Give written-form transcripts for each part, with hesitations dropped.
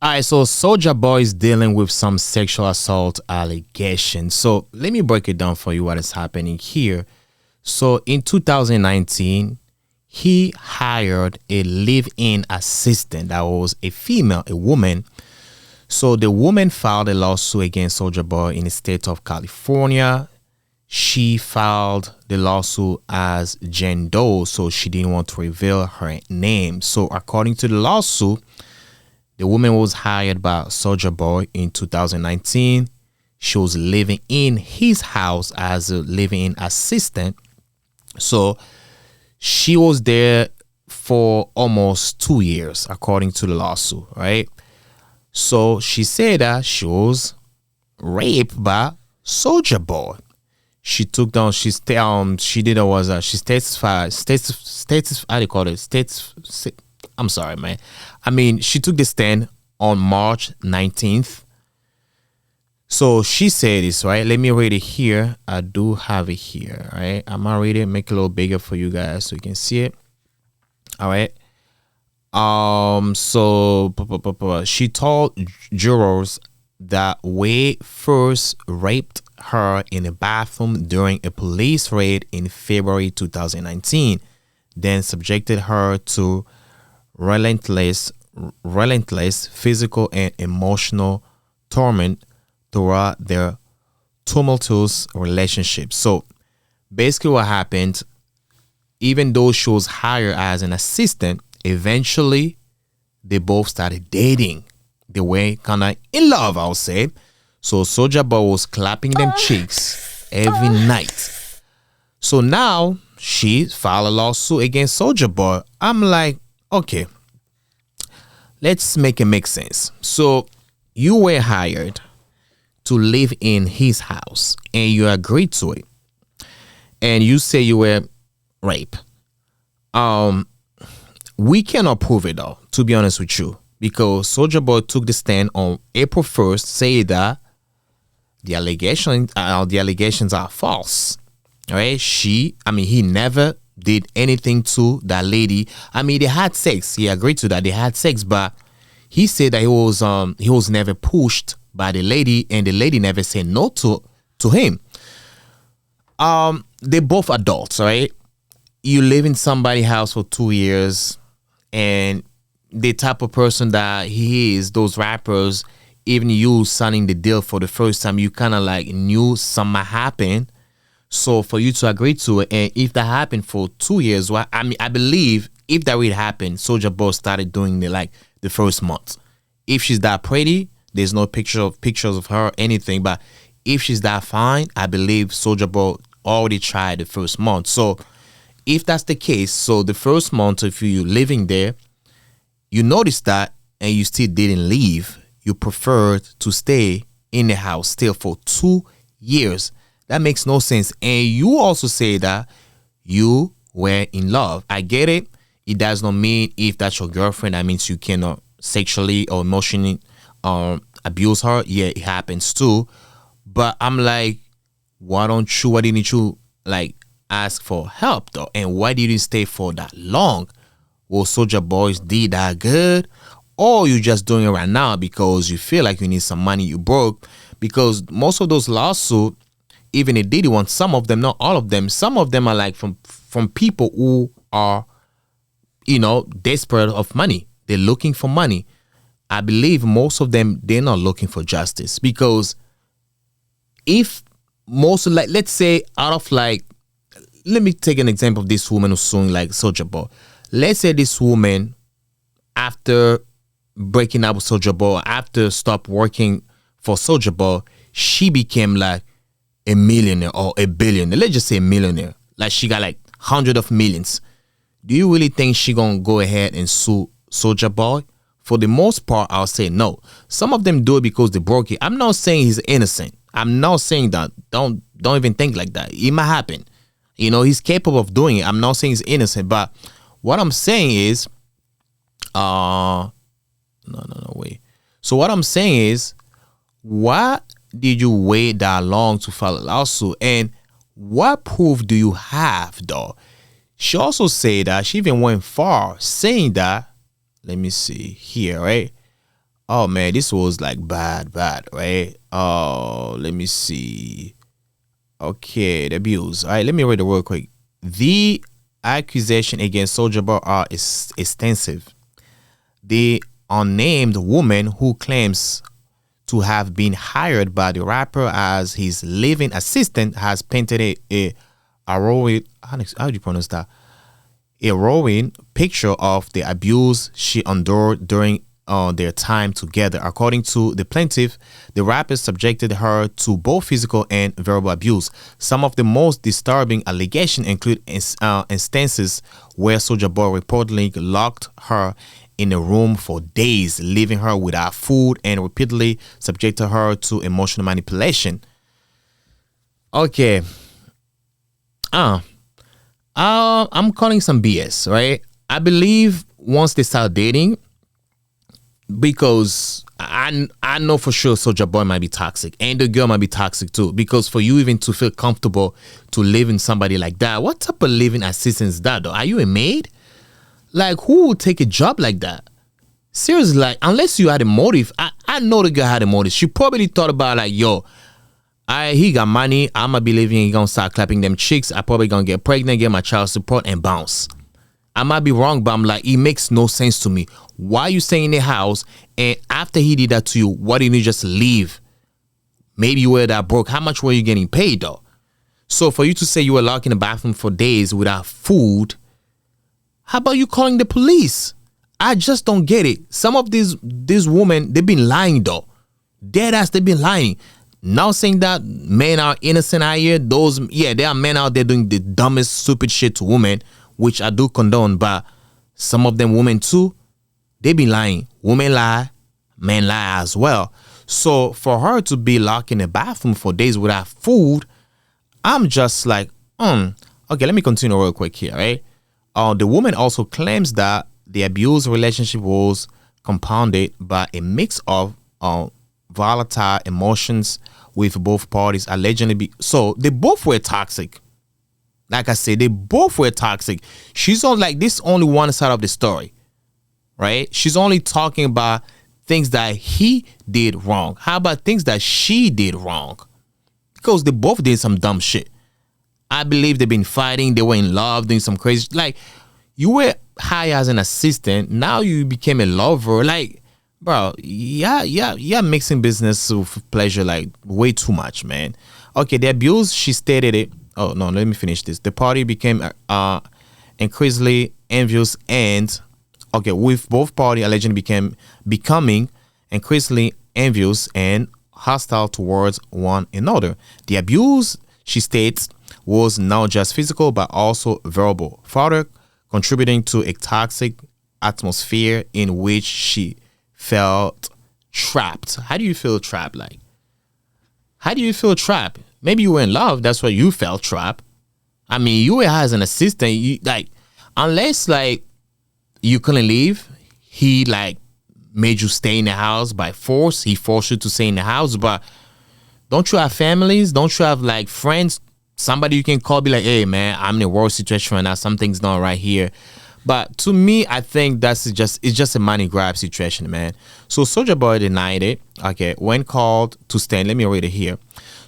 All right, so Soulja Boy is dealing with some sexual assault allegations. So let me break it down for you what is happening here. So in 2019, he hired a live-in assistant that was a female, a woman. So the woman filed a lawsuit against Soulja Boy in the state of California. She filed the lawsuit as Jen Doe, so she didn't want to reveal her name. So according to the lawsuit, the woman was hired by Soulja Boy in 2019. She was living in his house as a living assistant. So she was there for almost 2 years, according to the lawsuit, right? So she said that she was raped by Soulja Boy. She took down. She did. Was she testified? How do you call it? I'm sorry, man. I mean, she took the stand on March 19th. So she said this, right? Let me read it here. I do have it here, right? I'm gonna read it, make it a little bigger for you guys so you can see it. All right. She told jurors that Wade first raped her in a bathroom during a police raid in February 2019, then subjected her to relentless physical and emotional torment throughout their tumultuous relationship. So basically what happened, even though she was hired as an assistant, eventually they both started dating. They were kind of in love, I would say. So Soulja Boy was clapping them cheeks every night. So now she filed a lawsuit against Soulja Boy. I'm like, okay, let's make it make sense. So you were hired to live in his house and you agreed to it. And you say you were raped. We cannot prove it though, to be honest with you, because Soulja Boy took the stand on April 1st, saying that the allegations are false. All right, he never did anything to that lady. I mean, they had sex. He agreed to that. They had sex, but he said that he was never pushed by the lady, and the lady never said no to him. They're both adults, right? You live in somebody's house for 2 years, and the type of person that he is, those rappers, even you signing the deal for the first time, you kind of like knew something happened. So for you to agree to it, and if that happened for 2 years, well, I mean, I believe if that really happened, Soulja Boy started doing the first month. If she's that pretty, there's no pictures of her, anything. But if she's that fine, I believe Soulja Boy already tried the first month. So if that's the case, so the first month, if you living there, you noticed that and you still didn't leave, you preferred to stay in the house still for 2 years. That makes no sense. And you also say that you were in love. I get it. It does not mean if that's your girlfriend, that means you cannot sexually or emotionally abuse her. Yeah, it happens too. But I'm like, why didn't you like ask for help though? And why did you stay for that long? Well, Soulja Boys did that good? Or you just doing it right now because you feel like you need some money, you broke? Because most of those lawsuits, even the Diddy ones, some of them, not all of them, some of them are like from people who are, desperate of money. They're looking for money. I believe most of them, they're not looking for justice, because if most, like, let's say out of like, let me take an example of this woman who's suing like Soulja Boy. Let's say this woman, after breaking up with Soulja Boy, after stop working for Soulja Boy, she became like a millionaire or a billionaire. Let's just say a millionaire. Like she got like hundreds of millions. Do you really think she gonna go ahead and sue Soulja Boy? For the most part, I'll say no. Some of them do it because they broke it. I'm not saying he's innocent. I'm not saying that. Don't even think like that. It might happen. He's capable of doing it. I'm not saying he's innocent, but what I'm saying is, wait. So what I'm saying is, why did you wait that long to file a lawsuit? And what proof do you have, though? She also said that she even went far, saying that, let me see here, right? Oh man, this was like bad, right? Oh, let me see. Okay, the abuse. All right, let me read it real quick. The accusation against Soulja Boy are extensive. The unnamed woman who claims to have been hired by the rapper as his living assistant has painted a harrowing, how do you pronounce that? A harrowing picture of the abuse she endured during their time together. According to the plaintiff, the rapper subjected her to both physical and verbal abuse. Some of the most disturbing allegations include instances where Soulja Boy reportedly locked her in a room for days, leaving her without food, and repeatedly subjected her to emotional manipulation. Okay, uh, I'm calling some BS, right? I believe once they start dating, because I know for sure Soulja Boy might be toxic and the girl might be toxic too. Because for you even to feel comfortable to live in somebody like that, what type of living assistant is that though? Are you a maid? Like who would take a job like that? Seriously, like unless you had a motive, I know the girl had a motive. She probably thought about like, yo, he got money, I'ma be living, he gonna start clapping them chicks, I probably gonna get pregnant, get my child support and bounce. I might be wrong, but I'm like, it makes no sense to me. Why you staying in the house and after he did that to you, why didn't you just leave? Maybe you were that broke. How much were you getting paid though? So for you to say you were locked in the bathroom for days without food, how about you calling the police? I just don't get it. Some of these women, they've been lying though. Dead ass, they've been lying. Now saying that men are innocent out here, there are men out there doing the dumbest, stupid shit to women, which I do condone, but some of them women too, they be lying. Women lie, men lie as well. So for her to be locked in a bathroom for days without food, I'm just like, okay, let me continue real quick here, right? The woman also claims that the abuse relationship was compounded by a mix of volatile emotions with both parties allegedly so they both were toxic. Like I said, they both were toxic. She's on like this only one side of the story, right? She's only talking about things that he did wrong. How about things that she did wrong? Because they both did some dumb shit. I believe they've been fighting. They were in love, doing some crazy. Like you were hired as an assistant. Now you became a lover. Like, bro, yeah, mixing business with pleasure like way too much, man. Okay, the abuse, she stated it. Oh no, let me finish this. The party became increasingly envious and with both party allegedly becoming increasingly envious and hostile towards one another. The abuse, she states, was not just physical but also verbal, further contributing to a toxic atmosphere in which she felt trapped. How do you feel trapped? Like, how do you feel trapped? Maybe you were in love. That's why you felt trapped. I mean, you were as an assistant. You like, unless like you couldn't leave, he like made you stay in the house by force. He forced you to stay in the house. But don't you have families? Don't you have like friends? Somebody you can call, be like, hey man, I'm in a worse situation right now. Something's not right here. But to me, I think it's just a money grab situation, man. So Soulja Boy denied it. Okay, when called to stand, let me read it here.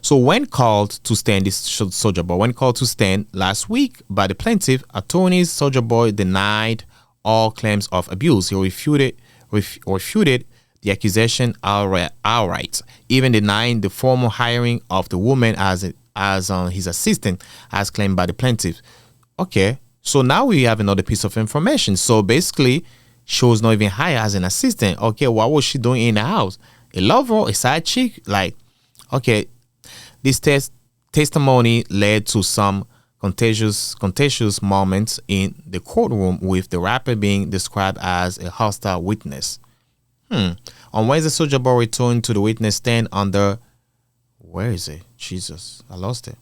So when called to stand, this Soulja Boy, when called to stand last week by the plaintiff attorneys, Soulja Boy denied all claims of abuse. He refuted the accusation outright, even denying the formal hiring of the woman as his assistant, as claimed by the plaintiff. Okay, so now we have another piece of information. So basically, she was not even hired as an assistant. Okay, what was she doing in the house? A lover, a side chick? Like, okay, this testimony led to some contentious moments in the courtroom, with the rapper being described as a hostile witness. On Wednesday, Soulja Boy returned to the witness stand under... Where is it? Jesus, I lost it.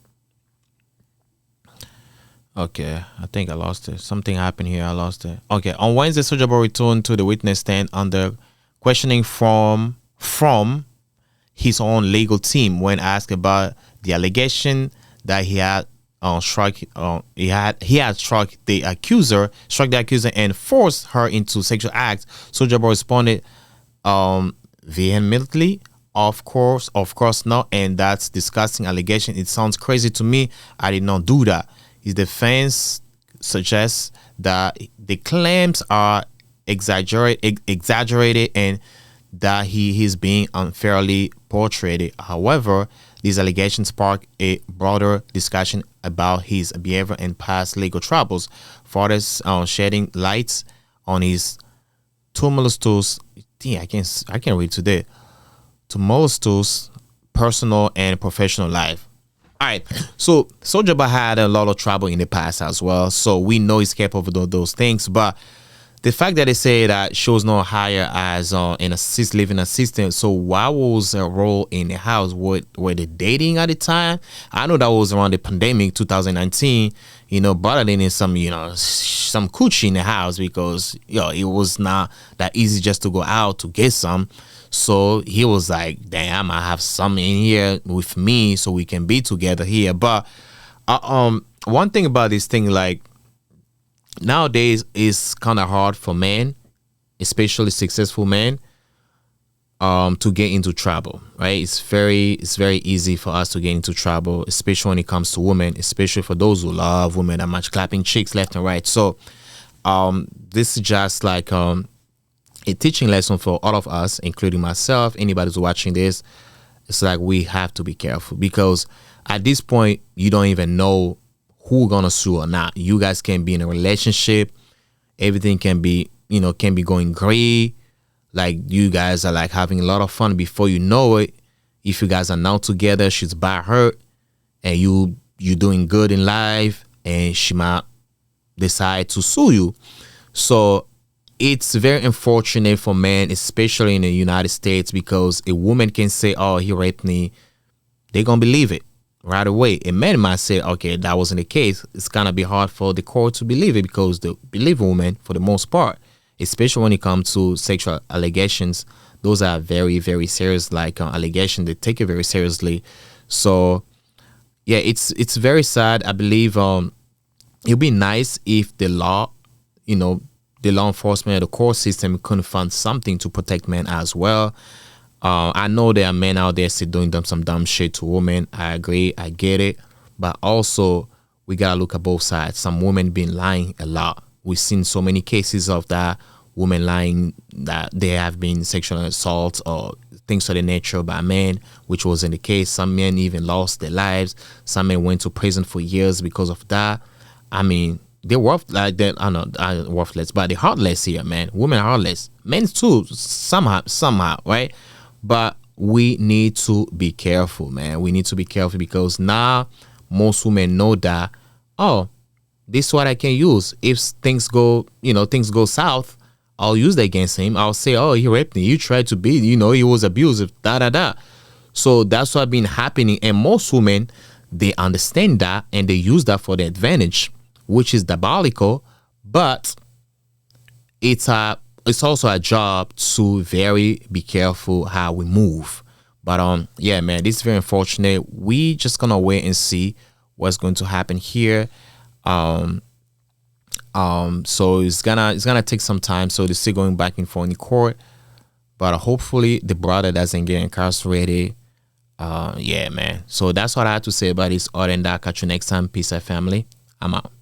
Okay, I think I lost it. Something happened here. I lost it. Okay, on Wednesday, Soulja Boy returned to the witness stand under questioning from his own legal team when asked about the allegation that he had struck the accuser and forced her into sexual acts. Soulja Boy responded vehemently. Of course not, and that's disgusting allegation. It sounds crazy to me. I did not do that. His defense suggests that the claims are exaggerated and that he is being unfairly portrayed. However, these allegations spark a broader discussion about his behavior and past legal troubles, further shedding light on his tumultuous. I can't read today. Tumultuous personal and professional life. All right, so Soulja had a lot of trouble in the past as well, so we know he's capable of those things. But the fact that they say that shows no higher as an living assistant. So what was her role in the house? Were they dating at the time? I know that was around the pandemic, 2019. Brother they need some, some coochie in the house because it was not that easy just to go out to get some. So he was like, damn, I have some in here with me so we can be together here. But one thing about this thing, like, nowadays it's kind of hard for men, especially successful men, to get into trouble, right? It's very easy for us to get into trouble, especially when it comes to women, especially for those who love women that much, clapping chicks left and right. So this is just like a teaching lesson for all of us, including myself, anybody who's watching this. It's like we have to be careful because at this point you don't even know who gonna sue or not. You guys can be in a relationship, everything can be going great, like you guys are like having a lot of fun. Before you know it, if you guys are now together, she's by hurt and you doing good in life, and she might decide to sue you. So it's very unfortunate for men, especially in the United States, because a woman can say, oh, he raped me, they're gonna believe it right away. A man might say, okay, that wasn't the case. It's gonna be hard for the court to believe it because they believe women for the most part, especially when it comes to sexual allegations. Those are very, very serious, like allegations. They take it very seriously. So yeah, it's very sad. I believe it'd be nice if the law, the law enforcement, the court system couldn't find something to protect men as well. I know there are men out there still doing some dumb shit to women. I agree. I get it. But also, we got to look at both sides. Some women been lying a lot. We've seen so many cases of that, women lying that they have been sexual assault or things of the nature by men, which wasn't the case. Some men even lost their lives. Some men went to prison for years because of that. I mean, they're worthless, but they're heartless here, man. Women are heartless. Men too, somehow, right? But we need to be careful, man. We need to be careful because now most women know that, oh, this is what I can use. If things go south, I'll use that against him. I'll say, oh, he raped me. You tried to beat, he was abusive, da. So that's what's been happening. And most women, they understand that and they use that for their advantage, which is diabolical. But it's also a job to very be careful how we move. But yeah, man, this is very unfortunate. We just gonna wait and see what's going to happen here. So it's gonna take some time. So they're still going back and forth in court. But hopefully the brother doesn't get incarcerated. Yeah, man. So that's what I have to say about this. Other than that, catch you next time. Peace out, family. I'm out.